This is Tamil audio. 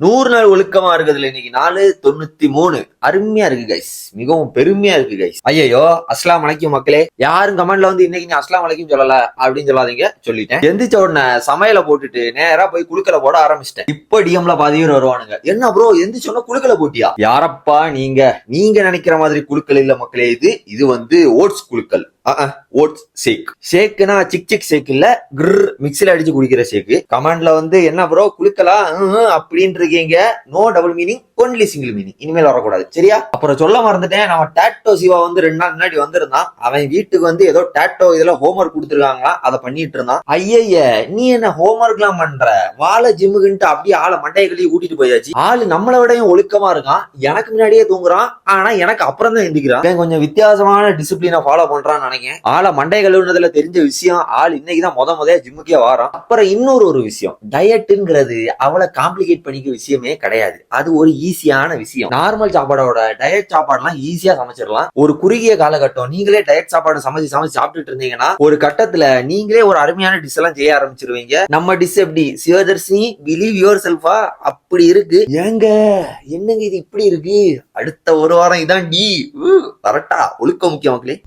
100 நாள் ஒழுக்கமா இருக்குதுல இன்னைக்கு 493. அருமையா இருக்கு கைஸ், மிகவும் பெருமையா இருக்கு கைஸ். ஐயோ அஸ்லாம் வலைக்கும் மக்களே. யாரும் கமெண்ட்ல வந்து இன்னைக்கு நீ அஸ்லாம் வலைக்கும் சொல்லல அப்படின்னு சொல்லாதீங்க, சொல்லிட்டேன். எந்திரிச்ச உடனே சமையல போட்டுட்டு நேரா போய் குழுக்களை போட ஆரம்பிச்சிட்டேன். இப்ப டிஎம்ல பாதி பேர் வருவானுங்க, என்ன ப்ரோ எந்திரிச்ச உடனே குழுக்களை போட்டியா? யாரப்பா நீங்க நினைக்கிற மாதிரி குழுக்கள் இல்ல மக்களே. இது வந்து ஓட்ஸ் குழுக்கள். ஓட்ஸ் ஷேக். ஷேக்குனா சிக் சிக் ஷேக் இல்ல, மிக்ஸில அடிச்சு குடிக்கிற ஷேக். கமெண்ட்ல வந்து என்ன ப்ரோ குழுக்களா அப்படின்னு இருக்கீங்க. No double meaning, only single meaning. இனிமேல் வரக்கூடாது சரியா? அப்புறம் சொல்ல மறந்துட்டேன், நம்ம டாட்டோ சிவா வந்து 2 நாள் முன்னாடி வந்திருந்தான். அவன் வீட்டுக்கு வந்து ஏதோ டாட்டோ இதெல்லாம் ஹோம்ஒர்க் கொடுத்துருக்காங்களா, அதை பண்ணிட்டு இருந்தான். ஐய நீ என்ன ஹோம்ஒர்க் எல்லாம் பண்ற? வாழை ஜிம்முக்குன்ட்டு அப்படியே ஆளை மண்டையை கழுவி கூட்டிட்டு போயாச்சு. ஆளு நம்மளை விடையும் ஒழுக்கமா இருக்கான். எனக்கு முன்னாடியே தூங்குறான், ஆனா எனக்கு அப்புறம் தான் எந்திக்கிறான். கொஞ்சம் வித்தியாசமான டிசிப்ளினை ஃபாலோ பண்றான்னு நினைக்கிறேன். ஆளை மண்டை கழுவுனதுல தெரிஞ்ச விஷயம், ஆள் இன்னைக்குதான் முத ஜிம்முக்கே வாரம். அப்புறம் இன்னொரு விஷயம், டயட்டுங்கிறது அவ்வளவு காம்ப்ளிகேட் பண்ணிக்க விஷயமே கிடையாது. அது ஒரு ஈஸியான விஷயம். நார்மல் சாப்பாடோட டயட் சாப்பாடுலாம் ஈஸியா சமைச்சிடலாம். ஒரு குறுகிய காலகட்டம் நீங்களே டயட் சாப்பாடு சமைச்சு சாப்பிட்டுட்டு இருந்தீங்கன்னா ஒரு கட்டத்துல நீங்களே ஒரு அருமையான டிஷ் எல்லாம் செய்ய ஆரம்பிச்சிருவீங்க. நம்ம டிஷ் எப்படி சிவதர்ஷினி பிலீவ் யுவர் செல்ஃபா அப்படி இருக்கு. என்னங்க இது இப்படி இருக்கு? அடுத்த ஒரு வாரம் இதான் டி கரெக்டா. ஒழுக்க முக்கியம் மக்களே.